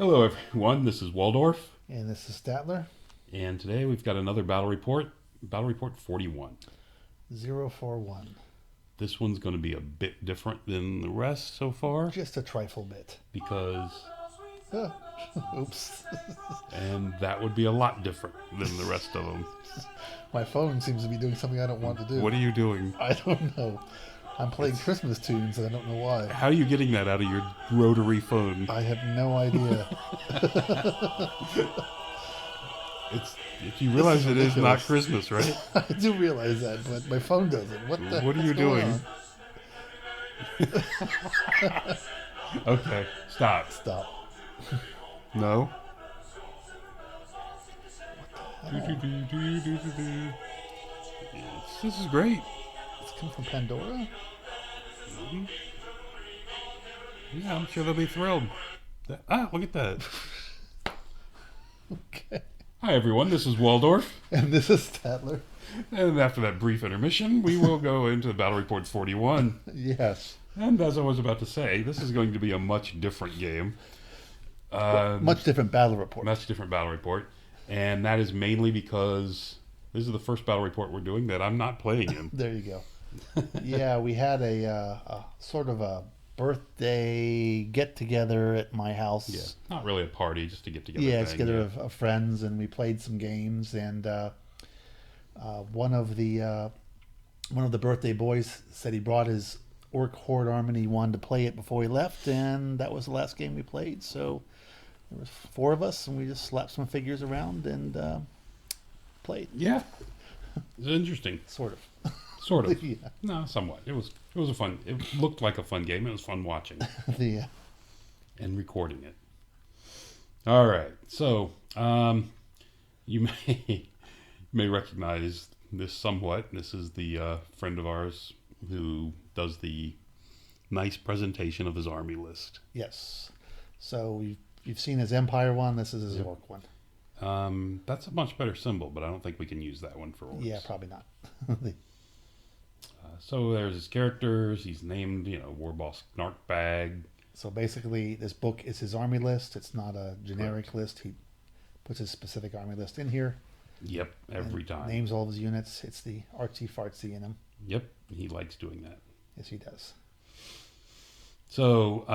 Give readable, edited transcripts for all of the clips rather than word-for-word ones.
Hello, everyone. This is Waldorf, And this is Statler, and today we've got another Battle Report 41. 041. This one's going to be a bit different than the rest so far Just a trifle bit. because, Oops. and that would be a lot different than the rest of them. My phone seems to be doing something I don't want to do. What are you doing? I don't know. I'm playing Christmas tunes and I don't know why. How are you getting that out of your rotary phone? I have no idea. If you realize it is not ridiculous. Christmas, right? I do realize that, but my phone doesn't. What What are you doing? Okay, stop. Stop. No. This is great. It's come from Pandora? Yeah, I'm sure they'll be thrilled. Look at that. Okay. Hi, everyone. This is Waldorf. And this is Statler. And after that brief intermission, we will go into the Battle Report 41. Yes. And as I was about to say, this is going to be a much different game. Much different battle report. Much different Battle Report. And that is mainly because this is the first Battle Report we're doing that I'm not playing in. There you go. Yeah, we had a sort of a birthday get together at my house. Yeah, not really a party, just to get together. Yeah, thing. together of friends, and we played some games. And one of the birthday boys said he brought his Orc Horde army and he wanted to play it before he left, and that was the last game we played. So there was 4 of us, and we just slapped some figures around and played. Yeah, it's interesting. Sort of. Sort of. Yeah. No, somewhat. It was a fun. It looked like a fun game. It was fun watching The and recording it. All right. So you may recognize this somewhat. This is the friend of ours who does the nice presentation of his army list. Yes. So you've seen his Empire one. This is his Yep. Orc one. That's a much better symbol, but I don't think we can use that one for orcs. Yeah, probably not. So there's his characters. He's named, Warboss Knarkbag. So basically, this book is his army list. It's not a generic list. He puts his specific army list in here. Yep, every and time. Names all of his units. It's the artsy fartsy in him. Yep, he likes doing that. Yes, he does. So,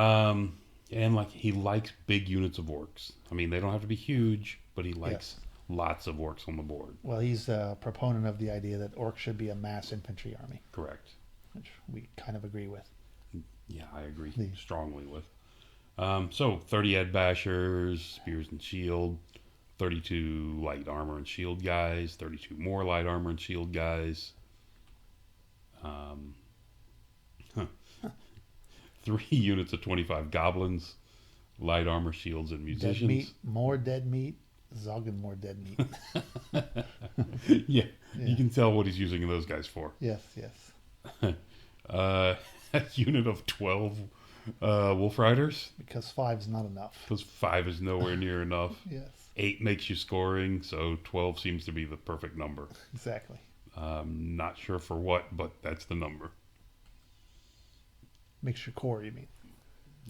and he likes big units of orcs. I mean, they don't have to be huge, but he likes lots of orcs on the board. Well, he's a proponent of the idea that orcs should be a mass infantry army, Correct. which we kind of agree with. Yeah, I agree The- strongly with. So 30 Ed Bashers, Spears and Shield, 32 light armor and shield guys, 32 more light armor and shield guys. 3 units of 25 goblins, light armor, shields, and Dead musicians. meat, more dead meat, Zoggin more dead meat. Yeah, Yeah. you can tell what he's using those guys for. Yes, yes. A unit of 12 Wolf Riders, Because 5's not enough. because 5 is nowhere near enough. Yes, 8 makes you scoring, so 12 seems to be the perfect number. exactly. Not sure for what, but that's the number. Makes your core, you mean?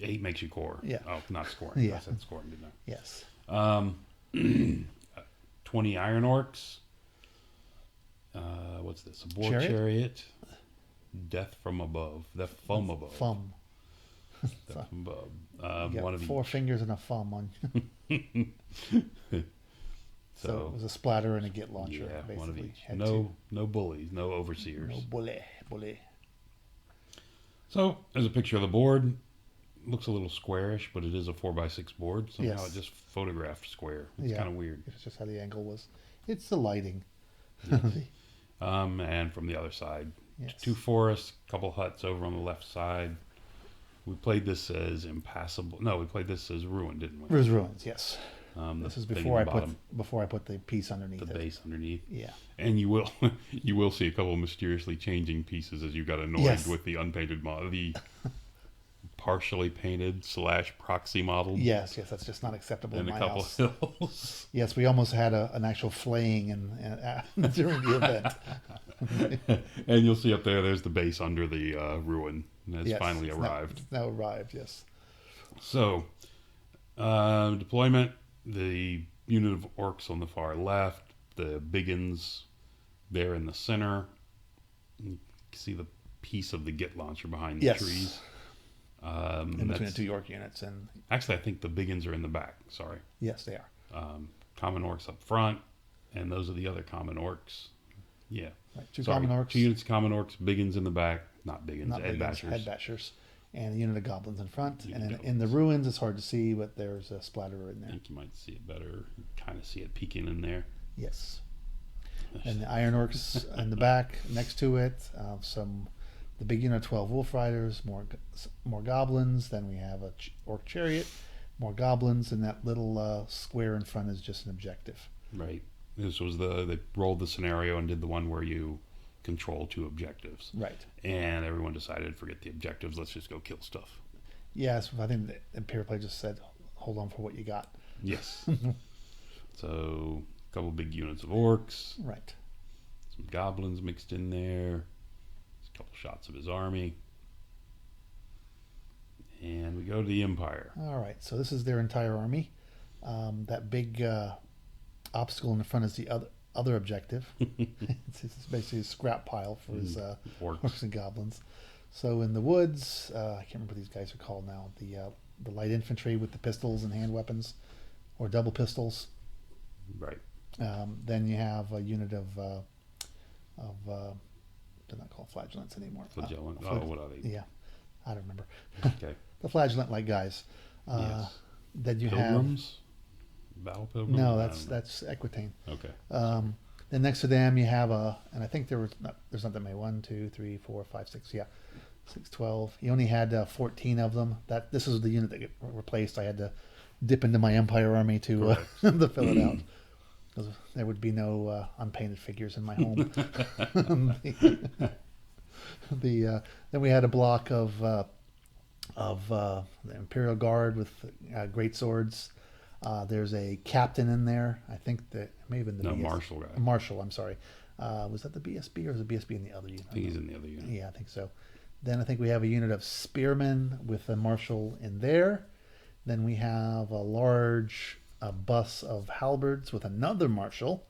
8 makes you core. Yeah. Oh, not scoring. Yeah. I said scoring, didn't Yes. I? 20 Iron Orcs. What's this? A Boar Chariot. Death from above. Death from above. Thumb. Death from above. You got One of 4 each. fingers and a thumb on. So it was a splatter and a git launcher, Yeah, basically. one of each. Had No bullies, no overseers. no bully. So there's a picture of the board. Looks a little squarish, but it is a 4x6 board. Somehow Yes. it just photographed square. It's Yeah. kind of weird. It's just how the angle was. It's the lighting. And from the other side, Yes. 2 forests, couple huts over on the left side. We played this as impassable. No, we played this as ruin, didn't we? There's ruins, yes. The This is thing before in I the put bottom, the piece underneath the it. base underneath. Yeah. And you will see a couple of mysteriously changing pieces as you got annoyed Yes. with the unpainted model, the partially painted / proxy model. Yes, that's just not acceptable in And a my couple house. hills. Yes, we almost had an actual flaying during the event. And you'll see up there's the base under the ruin. It's Yes, finally it's arrived. Now arrived, yes. So, Deployment, the unit of orcs on the far left, the biggins there in the center. You can see the piece of the Git launcher behind the Yes. trees. In between the 2 York units. And Actually, I think the biggins are in the back. Sorry. yes, they are. Common orcs up front, and those are the other common orcs. Yeah. Right. 2 Sorry, common orcs. 2 units of common orcs, biggins in the back. Not biggins, Not head biggins, bashers. head bashers. And a unit of goblins in front. Unit And of in the goblins. ruins, it's hard to see, but there's a splatterer in I there. think you might see it better. You kind of see it peeking in there. Yes. And the iron orcs in the back next to it. The big unit of 12 wolf riders, more goblins. Then we have a orc chariot, more goblins, and that little square in front is just an objective. Right. This was they rolled the scenario and did the one where you control 2 objectives. Right. And everyone decided, forget the objectives, let's just go kill stuff. Yes, I think the Imperial Play just said, hold on for what you got. Yes. So, a couple big units of orcs, Right. some goblins mixed in there, a couple shots of his army. And we go to the Empire. All right. So this is their entire army. That big obstacle in the front is the other objective. It's basically a scrap pile for his Orcs. orcs and goblins. So in the woods, I can't remember what these guys are called now. The light infantry with the pistols and hand weapons, or double pistols. Right. Then you have a unit of they're not called flagellants anymore. Flagellant. What are they? Yeah, I don't remember. Okay. The flagellant-like guys. Yes. Then you Pilgrims? Battle have pilgrims? no. I don't know. That's Equitane. Okay. Then next to them you have and I think there's not that many. 1, 2, 3, 4, 5, 6. Yeah, 6, 12. He only had 14 of them. This is the unit that got replaced. I had to dip into my Empire army to to fill it out. Because there would be no unpainted figures in my home. Then we had a block of the Imperial Guard with great swords. There's a captain in there. I think that may have been the Marshal guy. Marshal, I'm sorry. Was that the BSB or was the BSB in the other unit? I think he's in the other unit. Yeah, I think so. Then I think we have a unit of spearmen with a marshal in there. Then we have a large bus of halberds with another marshal.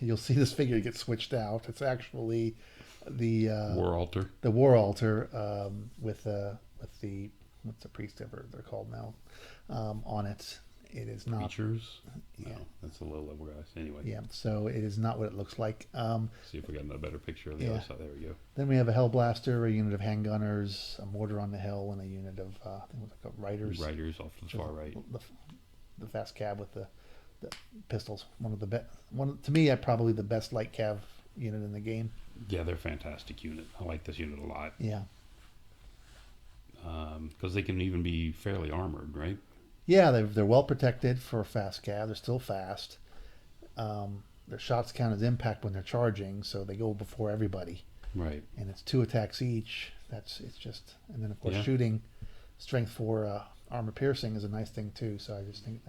You'll see this figure get switched out. It's actually the War altar. The war altar with the what's the priest ever they're called now on it. It is not Features. Yeah. No, that's the low level guys. Anyway. Yeah, so it is not what it looks like. See if we got a better picture of the Yeah. other side. There we go. Then we have a Hellblaster, a unit of handgunners, a mortar on the hill, and a unit of I think it was like riders. Riders off to the far right. The fast cab with the pistols. One of the best. To me, probably the best light cav unit in the game. Yeah, they're a fantastic unit. I like this unit a lot. Yeah. Because they can even be fairly armored, right? Yeah, they're well protected for a fast cav. They're still fast. Their shots count as impact when they're charging, so they go before everybody. Right. And it's 2 attacks each. It's just, and then of course Yeah. shooting, strength 4 armor piercing is a nice thing too. So I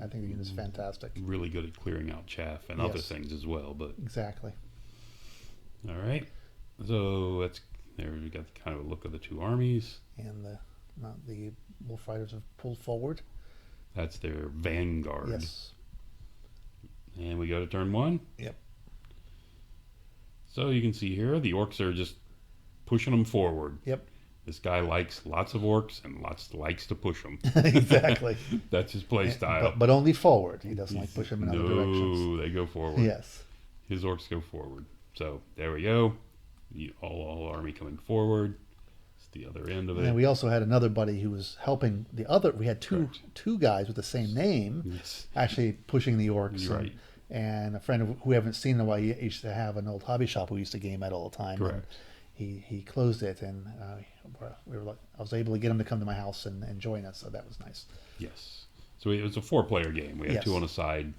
think the unit's fantastic. Really good at clearing out chaff and other Yes. things as well. But Exactly. all right. So that's there. We got kind of a look of the 2 armies. And the wolf riders have pulled forward. That's their vanguard. Yes. And we go to turn 1. Yep. So you can see here the orcs are just pushing them forward. Yep. This guy likes lots of orcs and likes to push them. Exactly. That's his play style. But only forward. He doesn't like push them in other directions. No, they go forward. Yes. His orcs go forward. So there we go. All army coming forward. It's the other end of it. And we also had another buddy who was helping the other. We had two guys with the same name Yes. actually pushing the orcs. You're right. And a friend who we haven't seen in a while, he used to have an old hobby shop we used to game at all the time. Correct. And he closed it, and I was able to get him to come to my house and join us, so that was nice. Yes. So it was a 4-player game. We had Yes. 2 on a side.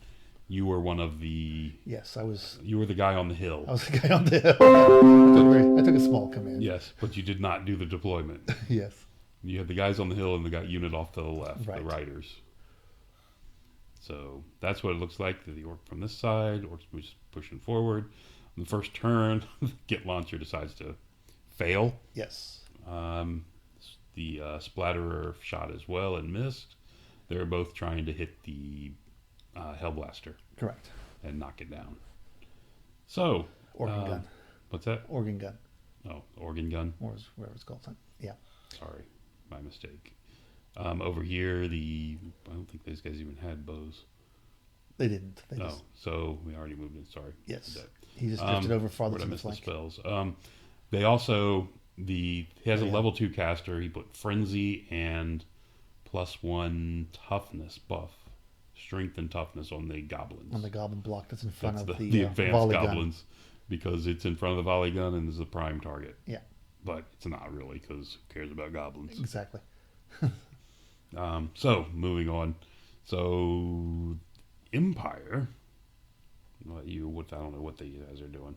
You were one of the. Yes, I was You were the guy on the hill. the guy on the hill. I took a small command. Yes, but you did not do the deployment. Yes. You had the guys on the hill and the unit off to the left, Right. the riders. So that's what it looks like. The orc from this side, orcs just pushing forward. On the first turn, the Git launcher decides to fail. Yes. the splatterer shot as well and missed. They were both trying to hit the Hellblaster Correct. and knock it down. So, Organ gun. what's that? Organ gun. Oh, organ gun. Or whatever it's called. Yeah. Sorry, my mistake. Over here, I don't think those guys even had bows. They didn't. They No, just, so we already moved in. Sorry. yes. He just drifted over farther Where'd I to the miss the flank. spells? They also he has a Oh, yeah. level 2 caster. He put frenzy and +1 toughness buff, strength and toughness on the goblins. On the goblin block that's in front That's of the the advanced volley gun. goblins because it's in front of the volley gun and is the prime target. Yeah. But it's not really because who cares about goblins? Exactly. So moving on. So Empire. I don't know what you guys are doing.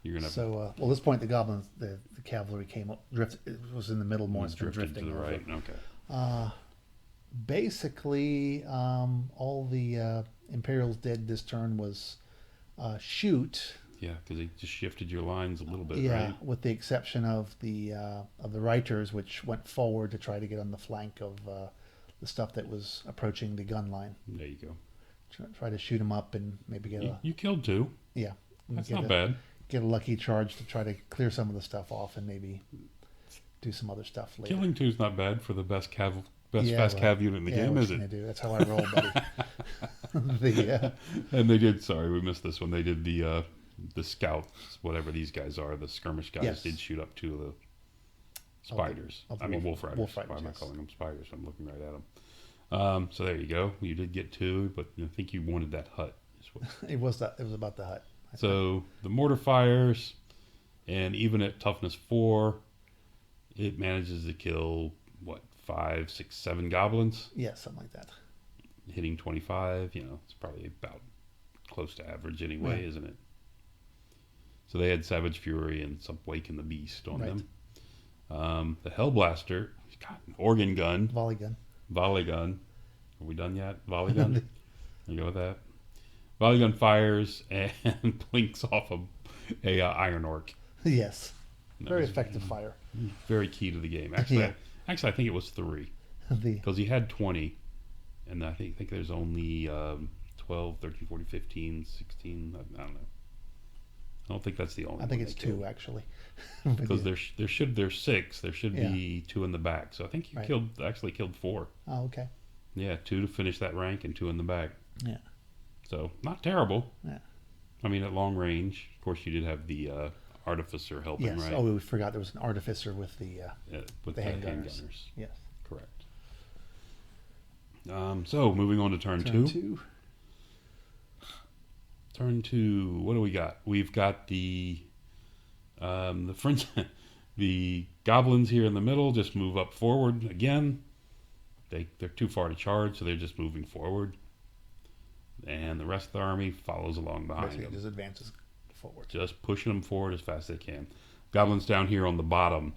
You're gonna So, well, at this point, the goblins, the cavalry came up, it was in the middle more, it's been drift to drifting the over. right. Okay. Basically, all the Imperials did this turn was shoot. Yeah, because they just shifted your lines a little bit, Yeah, right? with the exception of the Reiters, which went forward to try to get on the flank of the stuff that was approaching the gun line. There you go. Try to shoot them up and maybe get You killed 2. yeah. That's get not a, bad. Get a lucky charge to try to clear some of the stuff off and maybe do some other stuff later. Killing 2 is not bad for the best Yeah, fast well, cav unit in the yeah, game, what is you it? gonna do? That's how I roll, buddy. And they did. Sorry, we missed this one. They did the scouts, whatever these guys are, the skirmish guys. Yes. Did shoot up 2 of the spiders. of the I mean, wolf wolf riders. riders, Why am I yes. calling them spiders? I'm looking right at them. So there you go. You did get 2, but I think you wanted that hut. It was about the hut. So the mortar fires, and even at toughness 4, it manages to kill 5, 6, 7 goblins, Yeah, something like that. hitting 25. It's probably about close to average anyway, Right. isn't it? So they had Savage Fury and some Waken the Beast on Right. them. The Hellblaster, got an organ gun, Volley gun. volley gun. Are we done yet? Volley gun. You go with that? Volley gun fires and blinks off a Iron Orc. Yes. That Very was effective fire. very key to the game. Actually, Yeah. I think it was 3 The because he had 20, and I think there's only 12, 13, 14, 15, 16. I don't know. I don't think that's the only. I think one it's they 2 killed. actually. But Because yeah. there's 6. There should be 2 in the back. So I think you Right. killed 4. Oh, okay. Yeah, 2 to finish that rank and 2 in the back. Yeah. So not terrible. Yeah. I mean, at long range, of course, you did have the artificer helping, Yes. right? Oh, we forgot there was an artificer with the With the the handgunners. handgunners. yes. Correct. So moving on to turn Turn 2. 2. Turn 2. What do we got? We've got the French, the goblins here in the middle. Just move up forward again. They're too far to charge, so they're just moving forward. And the rest of the army follows along behind Basically, them, just advances forward. just pushing them forward as fast as they can. Goblins down here on the bottom,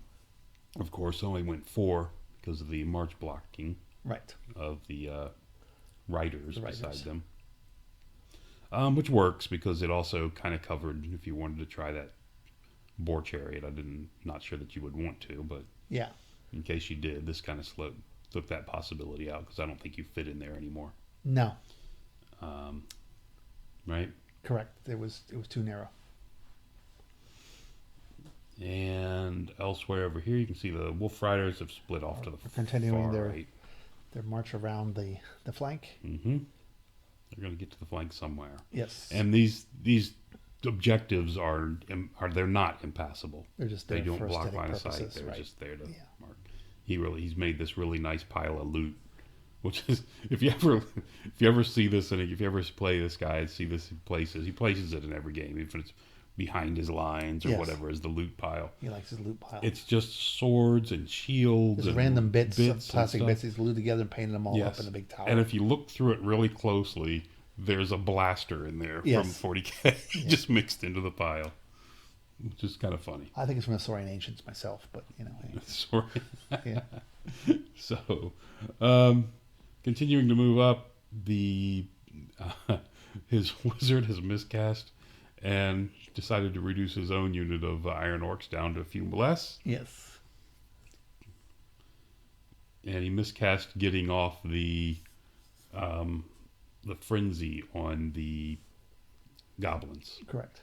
of course, only went 4 because of the march blocking Right. of the riders The beside riders. them. Which works because it also kind of covered if you wanted to try that boar chariot. Not sure that you would want to, but Yeah. in case you did, this kind of took that possibility out because I don't think you fit in there anymore. No. Right? Correct. It was too narrow. And elsewhere over here, you can see the Wolf Riders have split off to the Continuing far their- right. Their march around the flank. Mm-hmm. They're going to get to the flank somewhere. Yes. And these objectives they're not impassable. They're just They there don't for block aesthetic line of sight. purposes. They're Right. just there to Yeah. mark. He's made this really nice pile of loot, which is if you ever see this and if you ever play this guy and see this he places it in every game, even if it's behind his lines or Yes. whatever is the loot pile. He likes his loot pile. It's just swords and shields Just and random bits of and plastic stuff. bits he's glued together and painted them all Yes. up in a big tower. And if you look through it really closely, there's a blaster in there from Yes. 40K just mixed into the pile, which is kind of funny. I think it's from the Saurian Ancients myself, but hey, Sorry. yeah. So, continuing to move up, his wizard has miscast and decided to reduce his own unit of Iron Orcs down to a few less. Yes. and he miscast getting off the frenzy on the goblins. Correct.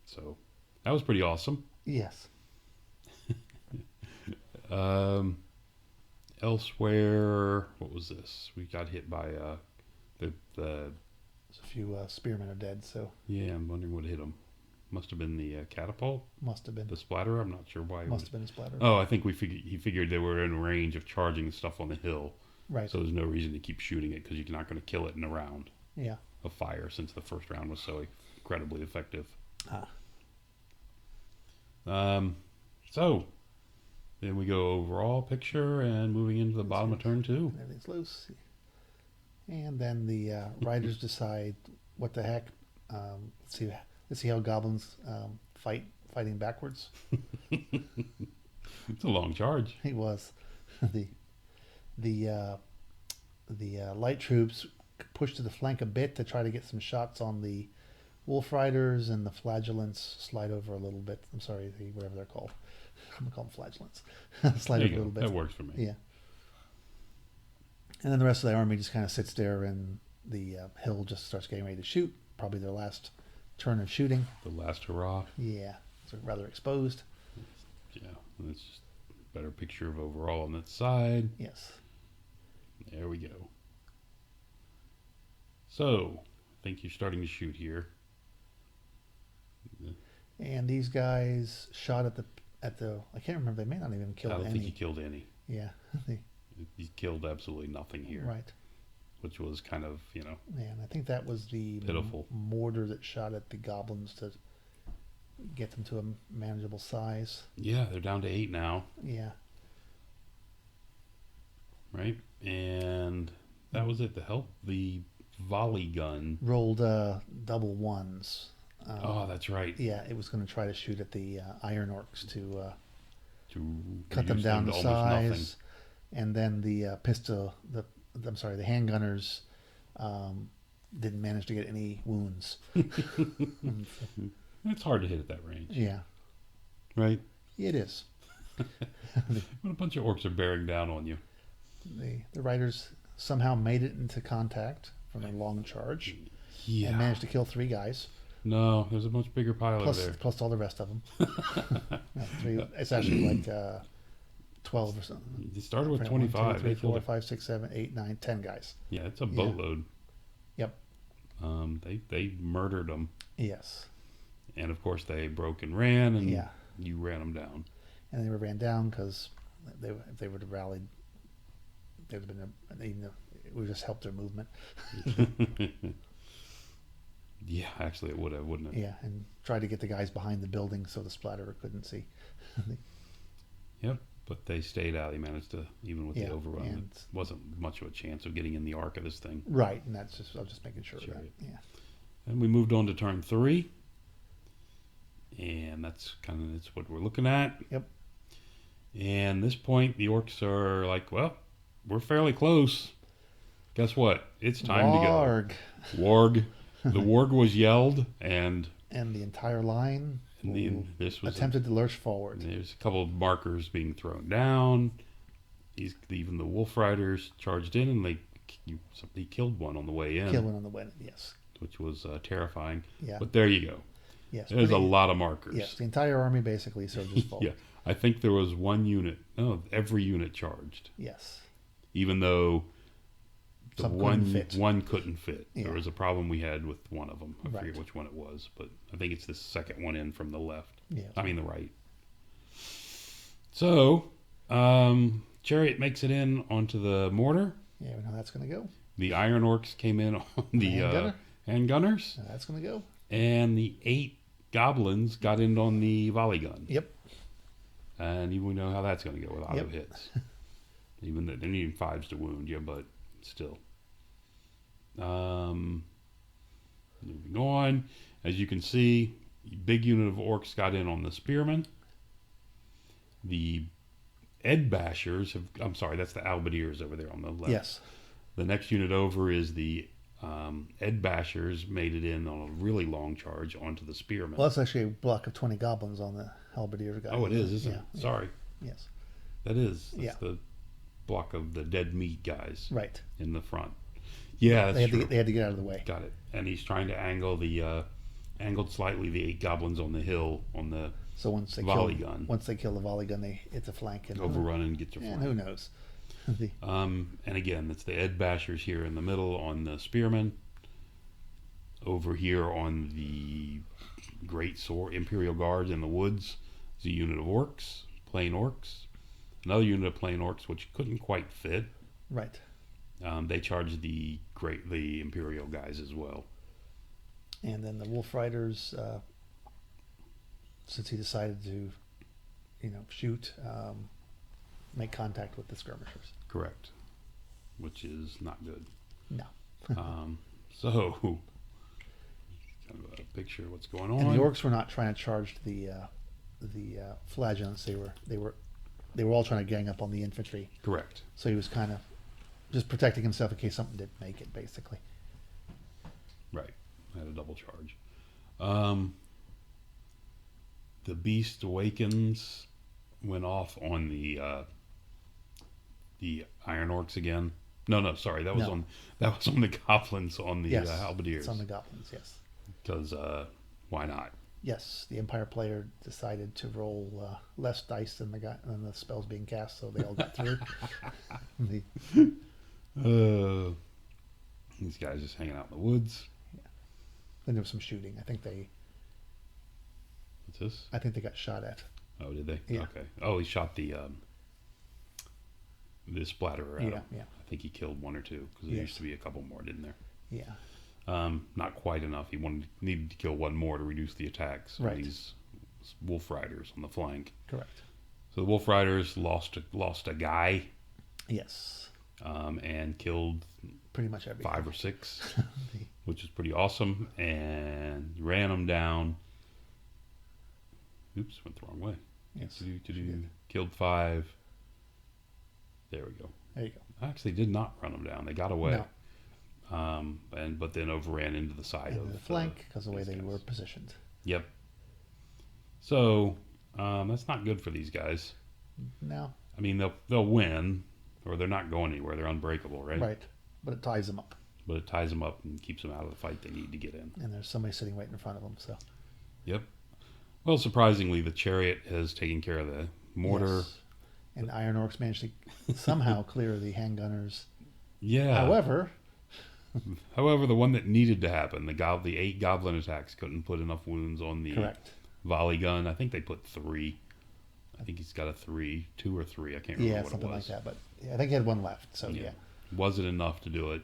So that was pretty awesome. Yes. Um, Elsewhere, what was this? We got hit by the There's a few spearmen are dead, so yeah. I'm wondering what hit him. Must have been the catapult, must have been. the splatter. I'm not sure why. Must have been a splatter. Oh, I think he figured they were in range of charging the stuff on the hill, Right. so there's no reason to keep shooting it because you're not going to kill it in a round Yeah. of fire since the first round was so incredibly effective. Ah. So then we go overall picture and moving into the bottom of turn 2. Everything's loose. And then the riders decide what the heck. Let's see how goblins fighting backwards. It's a long charge. It was the light troops pushed to the flank a bit to try to get some shots on the wolf riders, and the flagellants slide over a little bit. I'm sorry, whatever they're called. I'm gonna call them flagellants. Slide There over you a little go. bit. That works for me. Yeah. And then the rest of the army just kind of sits there, and the hill just starts getting ready to shoot. Probably their last turn of shooting. The last hurrah. Yeah, it's rather exposed. Yeah, and it's just a better picture of overall on that side. Yes. There we go. So, I think you're starting to shoot here. And these guys shot at the I can't remember. They may not even kill I don't any. think he killed any. Yeah. He killed absolutely nothing here, Right. which was kind of, And I think that was the pitiful. mortar that shot at the goblins to get them to a manageable size. Yeah, they're down to 8 now, Yeah. right? And that was it. The volley gun. Rolled double ones. Oh, that's right. Yeah, it was going to try to shoot at the iron orcs to To cut them reduce down to to almost nothing. size, and then the the handgunners didn't manage to get any wounds. It's hard to hit at that range, Yeah, right? it is. When a bunch of orcs are bearing down on you. The riders somehow made it into contact from a long charge Yeah. and managed to kill 3 guys, No, there's a much bigger pile over there. plus all the rest of them. It's actually like 12 or something. It started with 1, 25. 2, 3, They killed 4, it. 5, 6, 7, 8, 9, 10 guys. Yeah, it's a boatload. Yep. They murdered them, Yes. and of course they broke and ran, and Yeah. you ran them down. And they were ran down because if they would have rallied, there would have been even it would just help their movement. Yeah, actually it would have, wouldn't it? Yeah, and tried to get the guys behind the building so the splatterer couldn't see. Yep, but they stayed out. They managed to, even with Yeah, the overrun, and- it wasn't much of a chance of getting in the arc of this thing. Right, and I was just making sure of Sure. that. Yeah. And we moved on to turn 3, and that's what we're looking at. Yep. And this point, the orcs are like, well, we're fairly close. Guess what? It's time Warg. to go. Warg. The warg was yelled, and And the entire line this was attempted to lurch forward. there's a couple of markers being thrown down. Even the wolf riders charged in, and somebody killed one on the way in, Killing on the way. Yes. which was terrifying. Yeah. But there you go. Yes. There's a pretty- lot of markers. Yes, the entire army basically surges forward. Yeah, I think there was one unit. No, every unit charged, Yes. even though the Some one couldn't fit. one couldn't fit. Yeah. There was a problem we had with one of them. I Right. forget which one it was, but I think it's the second one in from the left. Yeah. I mean the right. So, Chariot makes it in onto the mortar. Yeah, we know how that's going to go. The Iron Orcs came in on the Handgunner? handgunners, Now that's going to go. and the 8 goblins got in on the volley gun. Yep. And we know how that's going to go with auto Yep. hits. Even though they're needing 5s to wound you, but still. Moving on, as you can see, a big unit of orcs got in on the spearmen. The Ed Bashers I'm sorry, that's the Albineers over there on the left. Yes. The next unit over is the Ed Bashers made it in on a really long charge onto the spearmen. Well, that's actually a block of 20 goblins on the halberdier guy. Oh, it is, isn't Yeah. it? Sorry. Yes. That is. That's Yeah. the block of the dead meat guys Right. in the front. Yeah, that's true. They had to get out of the way. Got it. And he's trying to angled slightly the 8 goblins on the hill on the So once they volley kill, gun. once they kill the volley gun, it's a flank and Overrun and get your and flank. who knows? The- And again, it's the Ed Bashers here in the middle on the spearmen. Over here on the Great Sword Imperial Guards in the woods is a unit of orcs, plain orcs. Another unit of plain orcs which couldn't quite fit. right. They charged the Imperial guys as well. And then the Wolf Riders, since he decided to, shoot, make contact with the skirmishers. Correct. Which is not good. No. So, kind of a picture of what's going on. And the orcs were not trying to charge the flagellants. They were all trying to gang up on the infantry. Correct. So he was kind of just protecting himself in case something didn't make it, basically. Right. Had a double charge. The Beast Awakens went off on the Iron Orcs again. No, sorry, that was on the Goblins on the Yes, Halberdiers. it's on the goblins. Yes. Because why not? Yes, the Empire player decided to roll less dice than the spells being cast, so they all got through. These guys just hanging out in the woods. Then there was some shooting. What's this? I think they got shot at. Oh, did they? Yeah. Okay. Oh, he shot the splatterer at him. Yeah. I think he killed one or two because there used to be a couple more, didn't there? Yeah. Not quite enough. He needed to kill one more to reduce the attacks on Right. these Wolf Riders on the flank. Correct. So the Wolf Riders lost a guy Yes. and killed Pretty much everything. 5 or 6, which is pretty awesome, and ran them down. Oops, went the wrong way. Yes. Killed 5. There we go. There you go. I actually did not run them down. They got away. No. But then overran into the side And of the flank because of the way these they guys. were positioned. Yep. So that's not good for these guys. No. I mean, they'll win, or they're not going anywhere. They're unbreakable, right? Right. But it ties them up. But it ties them up and keeps them out of the fight they need to get in. And there's somebody sitting right in front of them. So. Yep. Well, surprisingly, the chariot has taken care of the mortar. Yes. And Iron Orcs managed to somehow clear the handgunners. Yeah. However, the one that needed to happen, the 8 goblin attacks couldn't put enough wounds on the correct. volley gun. I think they put 3. I think he's got a 3, 2 or 3. I can't remember Yeah, what something it like was. that. But I think he had one left. So yeah. Wasn't enough to do it.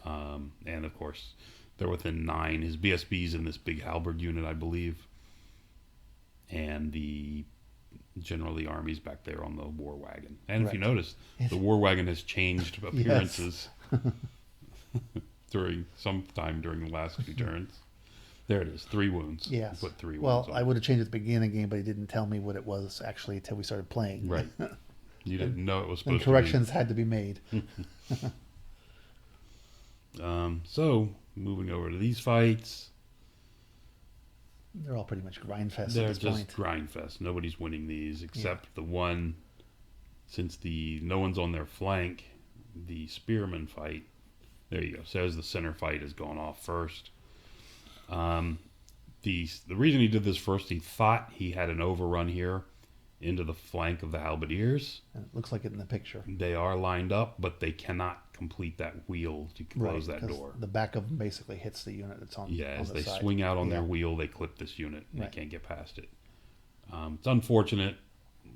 And of course, they're within 9. His BSB's in this big halberd unit, I believe. And generally the army's back there on the war wagon. And if you Right. notice, the war wagon has changed appearances sometime during the last few turns. There it is, 3 wounds. Yes. Put 3 Well, wounds on. I would have changed at the beginning of the game, but he didn't tell me what it was actually until we started playing. Right. You didn't know it was And supposed corrections had to be made. to be. So, moving over to these fights. They're all pretty much grind fest They're at this just point. grind fest. Nobody's winning these except the one, since no one's on their flank, the spearman fight. There you go. Says the center fight has gone off first. The reason he did this first, he thought he had an overrun here into the flank of the halberdiers. And it looks like it in the picture. They are lined up, but they cannot complete that wheel to close that 'cause door. The back of them basically hits the unit that's on, Yeah, on as the they side. swing out on their Yeah. wheel, they clip this unit, and Right. they can't get past it. It's unfortunate.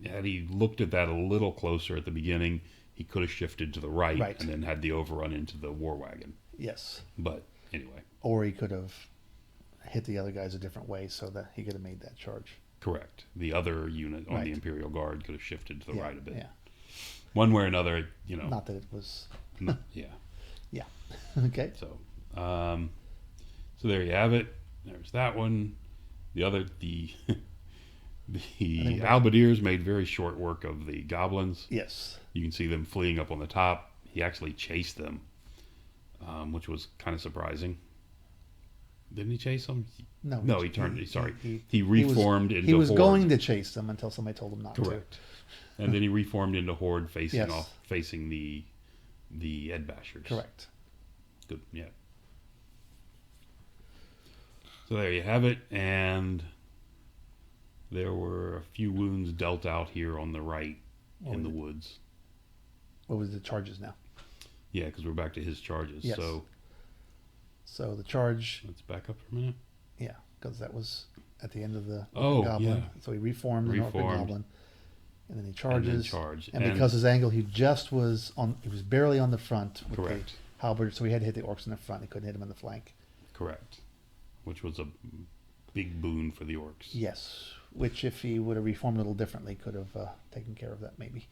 Had he looked at that a little closer at the beginning, he could have shifted to the right, Right. and then had the overrun into the war wagon. Yes. But anyway, Or he could have hit the other guys a different way so that he could have made that charge. correct. The other unit on Right. the Imperial Guard could have shifted to the right a bit. Yeah. One way or another, you know. Not that it was. Yeah. Yeah. Okay. So, so there you have it. There's that one. The think halberdiers made very short work of the goblins. Yes. You can see them fleeing up on the top. He actually chased them, which was kind of surprising. Didn't he chase them? No, No, he turned. Sorry, he he reformed into He was horde. going to chase them until somebody told him not Correct. And then he reformed into horde, Yes. facing the Ed Bashers. Correct. Good. Yeah. So there you have it, and there were a few wounds dealt out here on the right in the woods. What was the charges now? Yeah, because we're back to his charges. Yes. So the charge. Let's back up for a minute. Yeah, because that was at the end of the Oh, goblin. yeah. So he reformed the Orc goblin, and then he charges. And because his angle, he was barely on the front with correct. the halberd, so he had to hit the orcs in the front. He couldn't hit them in the flank. Correct. Which was a big boon for the orcs. Yes, which if he would have reformed a little differently, could have taken care of that maybe.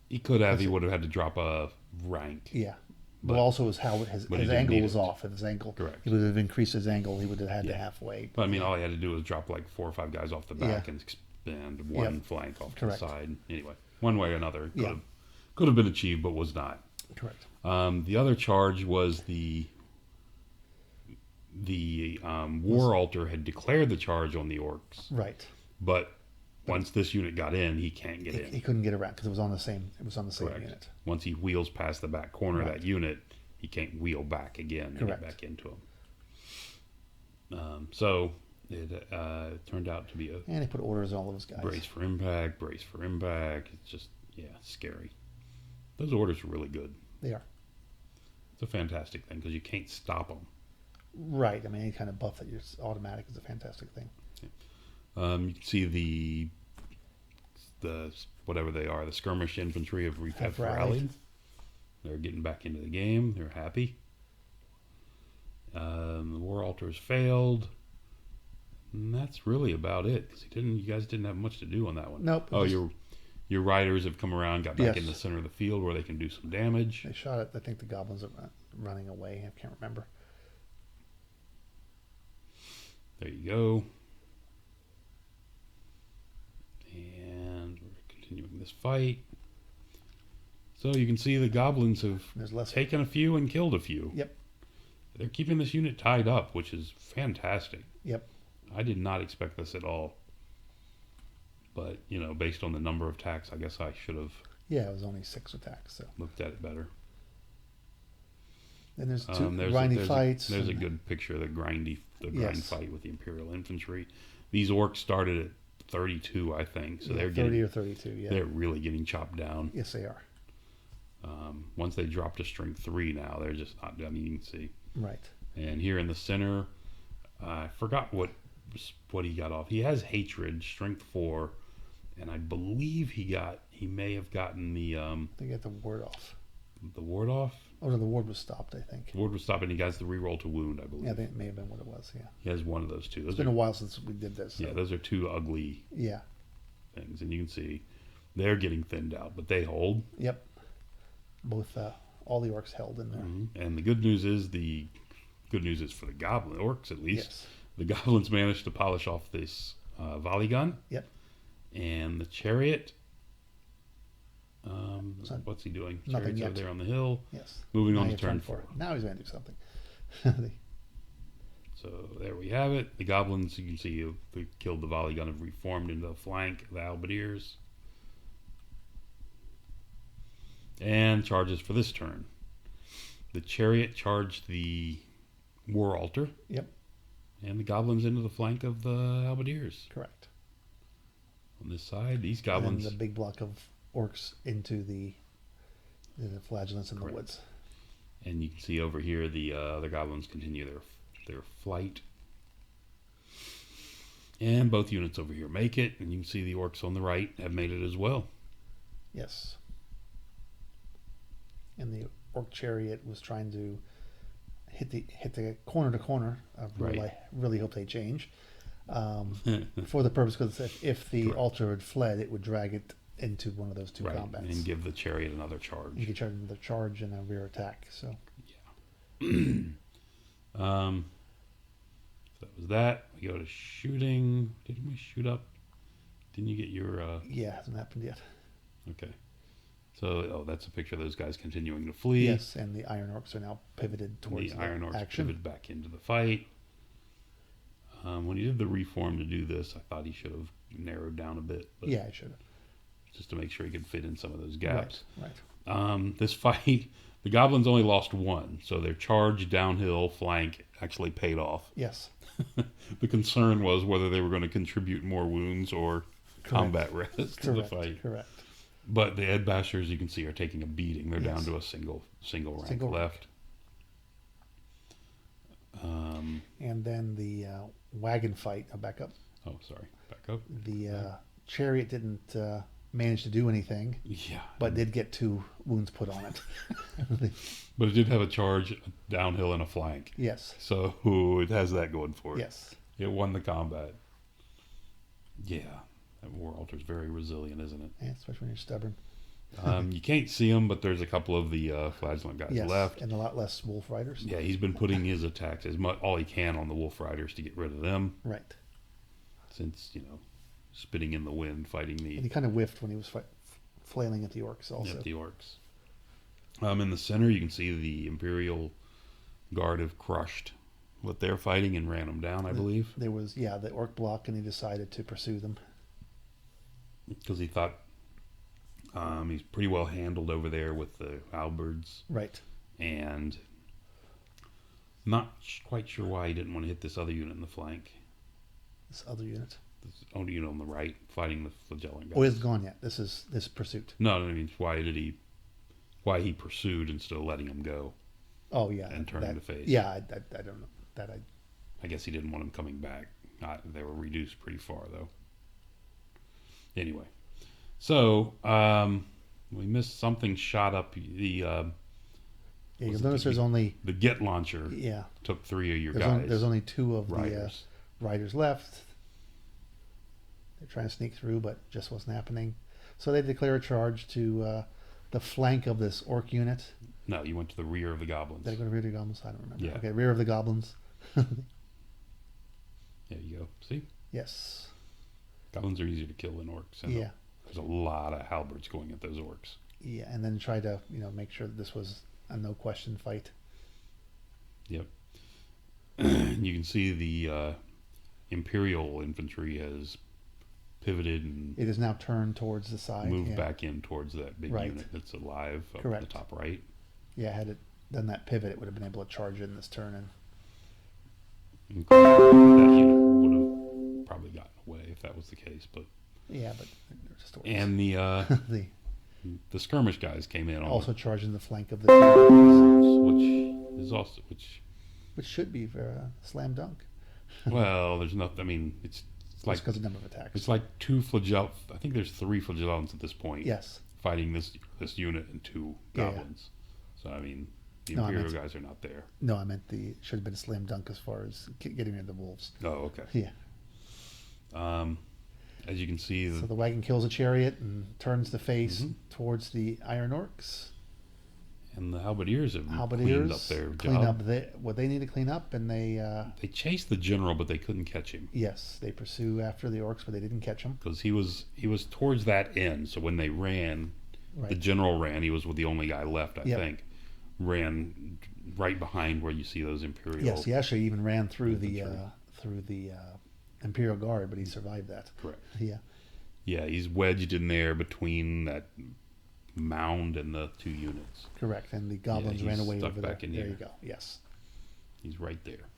He could have. He would have had to drop a rank. Yeah. But also his angle was off. If his angle, correct. He would have increased his angle. He would have had to halfway. But I mean, all he had to do was drop like 4 or 5 guys off the back and expand one flank off to the side. Anyway, one way or another, could have been achieved, but was not. Correct. The other charge was the War Altar had declared the charge on the orcs. Right. But once this unit got in, he can't get in. He couldn't get around because it was on the same. It was on the same Correct. unit. Once he wheels past the back corner of that unit, he can't wheel back again and get back into him. So it turned out to be a and he put orders on all of his guys. Brace for impact. It's just scary. Those orders are really good. They are. It's a fantastic thing because you can't stop them. Right. I mean, any kind of buff that you're automatic is a fantastic thing. You can see the whatever they are, the skirmish infantry have rallied. They're getting back into the game. They're happy. The War Altars failed. And that's really about it. Because you guys didn't have much to do on that one. Nope. Oh, your riders have come around, got back in the center of the field where they can do some damage. They shot it. I think the goblins are running away. I can't remember. There you go. And we're continuing this fight. So you can see the goblins have taken a few and killed a few. Yep. They're keeping this unit tied up, which is fantastic. Yep. I did not expect this at all. But, based on the number of attacks, I guess I should have... Yeah, it was only 6 attacks. So looked at it better. And there's two grindy fights. There's a good picture of the grind fight with the Imperial infantry. These orcs started at 32, I think. So they're 30 or 32, yeah. They're really getting chopped down. Yes, they are. Once they drop to strength 3 now, they're just not done. You can see. Right. And here in the center, I forgot what he got off. He has hatred, strength 4, and I believe he may have gotten the they got the ward off. The ward off? Oh no, the ward was stopped, I think. The ward was stopped and he got the reroll to wound, I believe. Yeah, that may have been what it was, yeah. He has one of those two. It's been a while since we did this. So. Yeah, those are two ugly things. And you can see they're getting thinned out, but they hold. Yep. Both all the orcs held in there. Mm-hmm. And the good news is for the goblin orcs at least. Yes. The goblins managed to polish off this volley gun. Yep. And the chariot. What's he doing? Nothing Chariot's yet. over there on the hill. Yes. Moving on to turn 4. Now he's going to do something. So there we have it. The goblins, you can see, they killed the volley gun, have reformed into the flank of the halberdiers. And charges for this turn. The chariot charged the War Altar. Yep. And the goblins into the flank of the halberdiers. Correct. On this side, these goblins... And the big block of orcs into the flagellants in the woods. And you can see over here the goblins continue their flight. And both units over here make it. And you can see the orcs on the right have made it as well. Yes. And the orc chariot was trying to hit the corner to corner. I really hope they change. For the purpose, because if the altar had fled, it would drag it into one of those two combats and give the chariot another charge. You could charge another charge and a rear attack. So so that was that. We go to shooting. Didn't we shoot up? Didn't you get your? Yeah, hasn't happened yet. Okay. So that's a picture of those guys continuing to flee. Yes, and the Iron Orcs are now pivoted towards the Iron Orcs action. pivoted back into the fight. When he did the reform to do this, I thought he should have narrowed down a bit, but Yeah, I should have. just to make sure he could fit in some of those gaps. Right. This fight, the goblins only lost one, so their charge downhill flank actually paid off. Yes. The concern was whether they were going to contribute more wounds or combat rest to the fight. Correct. But the Ed Bashers, you can see, are taking a beating. They're down Yes. to a single rank Single rank. left. And then the wagon fight. I'll back up. Oh, sorry. Back up. The chariot didn't manage to do anything, Yeah. but did get 2 wounds put on it. But it did have a charge downhill and a flank. Yes. So it has that going for it. Yes. It won the combat. Yeah. That War Altar's very resilient, isn't it? Yeah, especially when you're stubborn. You can't see them, but there's a couple of the flagellant guys Yes. left. And a lot less wolf riders. Yeah, he's been putting his attacks all he can on the wolf riders to get rid of them. Right. Since, spitting in the wind, fighting And the he kind of whiffed when he was flailing at the orcs also. the orcs. In the center, you can see the Imperial Guard have crushed what they're fighting and ran them down, I believe. There was, the orc block, and he decided to pursue them. Because he thought he's pretty well handled over there with the halberds. Right. And not quite sure why he didn't want to hit this other unit in the flank. This other unit. This only unit on the right fighting the flagellant guys. Oh, it's gone yet. This is pursuit. No, I mean, why he pursued instead of letting him go Oh, yeah. and turning to face. Yeah, I don't know. I guess he didn't want him coming back. They were reduced pretty far, though. Anyway, so we missed something shot up the you'll notice there's only the Get launcher yeah. took 3 of your There's guys. there's only 2 of riders. the riders left. They're trying to sneak through, but just wasn't happening. So they declare a charge to the flank of this orc unit. No, you went to the rear of the goblins. Did I go to rear of the goblins? I don't remember. Yeah. Okay, rear of the goblins. There you go. See, Yes. goblins are easier to kill than orcs. And Yeah. there's a lot of halberds going at those orcs. Yeah, and then try to make sure that this was a no question fight. Yep. You can see the Imperial infantry has pivoted and It is now turned towards the side. moved back in towards that big Right. unit that's alive up Correct. in the top right. Yeah, had it done that pivot, it would have been able to charge in this turn. And That unit would have probably gotten away if that was the case. But yeah, but they're just orcs. and the the skirmish guys came in on also charging the flank of the two, which is also which should be for a slam dunk. well, there's nothing. I mean, it's like because of the number of attacks. it's like 2 flagell. I think there's 3 flagellants at this point. Yes. Fighting this unit and 2 Yeah, yeah. goblins. So I mean, the No, I Imperial meant- guys are not there. No, I meant should have been a slam dunk as far as getting rid of the wolves. Oh, okay. Yeah. As you can see, So the wagon kills a chariot and turns the face Mhm. towards the Iron Orcs. and the halberdiers have Halberdiers cleaned up their clean job. up what they need to clean up, and they They chased the general, but they couldn't catch him yes, they pursue after the orcs, but they didn't catch them. because he was towards that end. So when they ran, the Right. general ran. He was the only guy left, I Yep. think. Ran right behind where you see those Imperial. Yes, he actually even ran through infantry. the Imperial Guard, but he survived that. Correct. Yeah. Yeah, he's wedged in there between that mound and the 2 units. Correct, and the goblins he's ran away stuck over back there. in There here. you go. Yes. He's right there.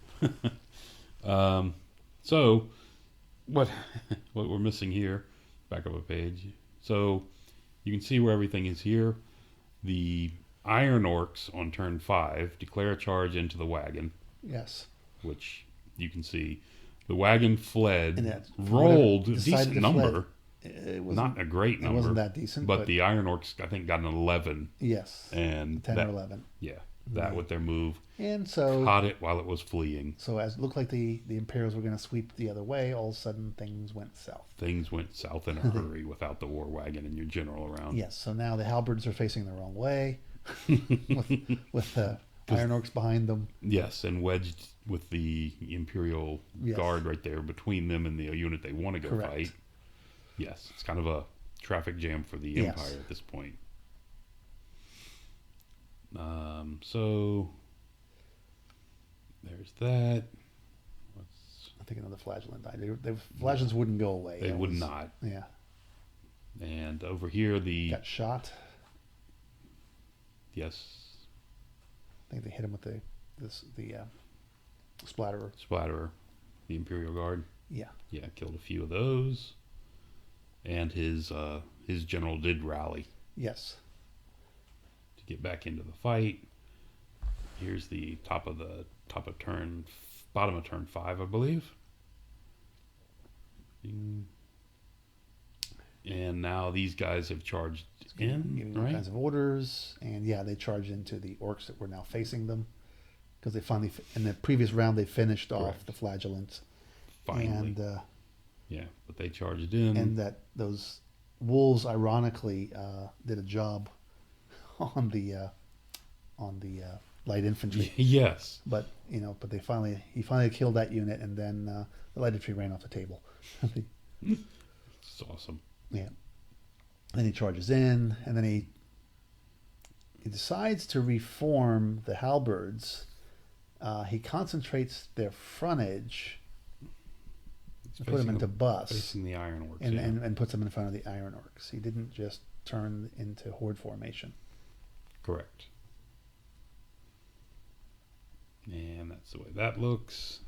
So what we're missing here, back up a page. So you can see where everything is here. The Iron Orcs on turn 5 declare a charge into the wagon, Yes. which you can see. The wagon fled, And that rolled, decided decent to number, It wasn't, not a great it number. wasn't that decent, but the Iron Orcs, I think, got an 11. yes, And 10 that, or 11. yeah, that with their move, And so caught it while it was fleeing. as it looked like the Imperials were going to sweep the other way, all of a sudden things went south. Things went south in a hurry without the war wagon and your general around. Yes, so now the halberds are facing the wrong way, with the Iron Orcs behind them. Yes, and wedged with the Imperial Yes. Guard right there between them and the unit they want to go Correct. fight. Yes, it's kind of a traffic jam for the Yes. Empire at this point. So there's that. I think another flagellant died. The flagellants wouldn't go away. They would not. Yeah. And over here, Got shot. Yes. I think they hit him with the splatterer. Splatterer, the Imperial Guard. Yeah. Yeah, killed a few of those. And his general did rally Yes. to get back into the fight. Here's the bottom of turn 5, I believe. And now these guys have charged Giving all right? kinds of orders, and yeah, they charged into the orcs that were now facing them because they finally, in the previous round, they finished off Correct. the flagellants. Finally. And yeah, but they charged in. and that those wolves, ironically, did a job on the light infantry. Yes. But but he finally killed that unit, and then the light infantry ran off the table. It's awesome. Yeah. Then he charges in, and then he decides to reform the halberds. He concentrates their frontage and put them into bus, Facing the Iron Orcs. and puts them in front of the Iron Orcs. He didn't just turn into horde formation. Correct. And that's the way that looks.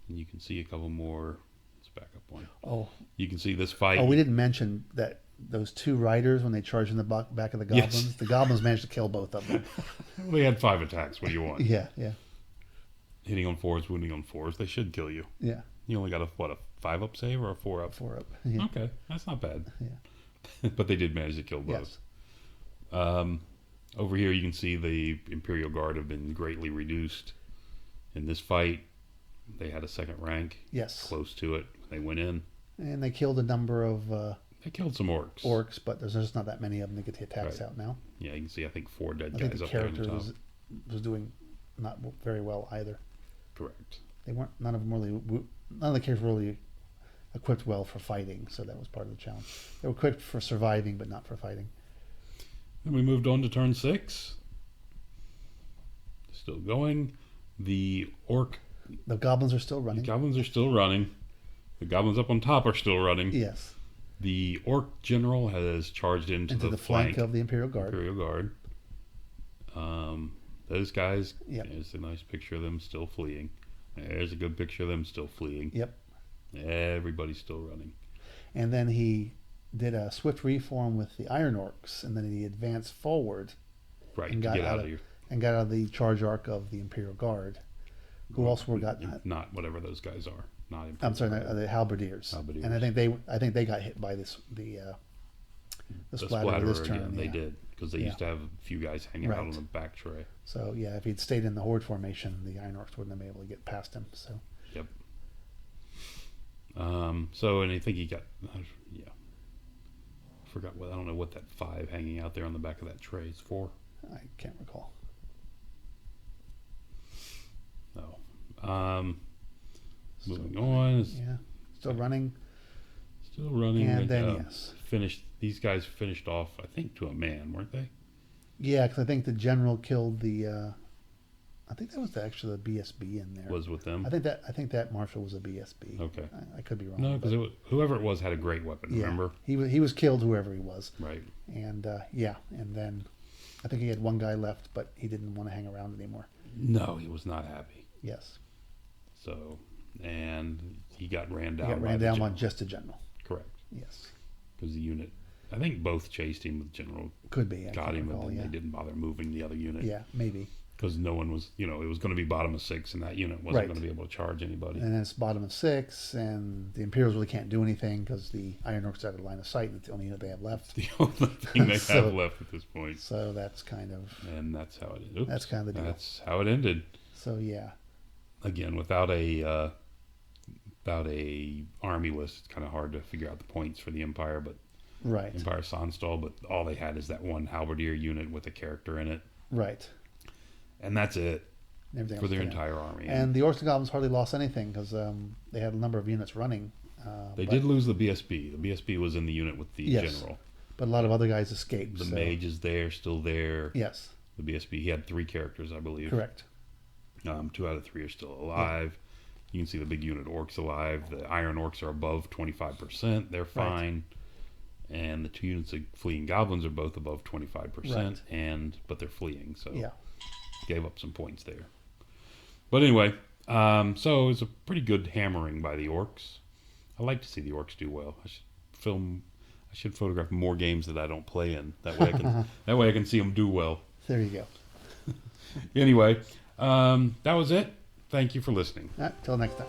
And you can see a couple more. Let's back up one. Oh, You can see this fight. we didn't mention that those two riders, when they charged in the back of the goblins, Yes. the goblins managed to kill both of them. They had 5 attacks. What do you want? Yeah. Hitting on 4s, wounding on 4s. They should kill you. Yeah. You only got a 5-up save or a 4-up? 4 up. Yeah. Okay, that's not bad. Yeah. But they did manage to kill both. Yes. Over here, you can see the Imperial Guard have been greatly reduced. In this fight, they had a second rank, Yes. close to it. They went in. And they killed a number of They killed some orcs. orcs, but there's just not that many of them to get the attacks Right. out now. Yeah, you can see, I think, 4 dead I think guys the up there in the character top. was doing not very well either. Correct. They weren't. None of the characters were really equipped well for fighting, so that was part of the challenge. They were equipped for surviving, but not for fighting. Then we moved on to turn 6. Still going. The goblins are still running. goblins are still running. The goblins up on top are still running. Yes. The orc general has charged into the flank of the Imperial Guard. Imperial Guard. Those guys, Yep. there's a nice picture of them still fleeing. There's a good picture of them still fleeing. Yep. Everybody's still running. And then he did a swift reform with the Iron Orcs, and then he advanced forward Right, and to got get out out of here. and got out of the charge arc of the Imperial Guard, who also got. Not whatever those guys are. Not Imperial I'm sorry, Guard. the halberdiers. Halberdiers. And I think they got hit by the splatter this turn. again, they yeah. did. Because they used to have a few guys hanging out on Right. the back tray. So yeah, if he'd stayed in the horde formation, the Iron Orcs wouldn't have been able to get past him. So Yep. So, and I think he got, yeah. Forgot what, I don't know what that 5 hanging out there on the back of that tray is for. I can't recall. No. Moving on. Yeah, still running. Still running. And They, then yes, these guys finished off, I think, to a man, weren't they? yeah, because I think the general killed the. I think that was actually the BSB in there. Was with them? I think that marshal was a BSB. Okay. I could be wrong. No, because whoever it was had a great weapon, yeah, remember? he was killed, whoever he was. Right. And yeah, and then I think he had one guy left, but he didn't want to hang around anymore. No, he was not happy. Yes. So, and he got ran down. He got ran down by just a general. Correct. Yes. Because the unit, I think both chased him. The general Could be. I got can't him, recall, and then yeah. they didn't bother moving the other unit. Yeah, maybe. Because no one was, it was going to be bottom of 6, and that unit wasn't Right. going to be able to charge anybody. And then it's bottom of 6, and the Imperials really can't do anything because the Iron Orcs are out of line of sight, and it's the only unit they have left. The only thing they So- have left at this point. So that's kind of And that's how it ended. Oops. That's kind of the deal. That's how it ended. so. Yeah, Again, without a army list, it's kind of hard to figure out the points for the Empire. But right, Empire Sonnstahl, but all they had is that one halberdier unit with a character in it, right. and that's it Everything for else their came out. entire army. And the Orcs and Goblins hardly lost anything because they had a number of units running. They but, did lose the BSB. The BSB was in the unit with the Yes. general. but a lot of other guys escaped. The so, mage is there, still there. Yes, The BSB, he had 3 characters, I believe. correct. 2 out of 3 are still alive. You can see the big unit orcs alive. The iron orcs are above 25%. They're fine. And the 2 units of fleeing goblins are both above 25%, but they're fleeing, so gave up some points there. But anyway, so it was a pretty good hammering by the orcs. I like to see the orcs do well. I should photograph more games that I don't play in. That way I can see them do well. There you go. Anyway, that was it. Thank you for listening. Till next time.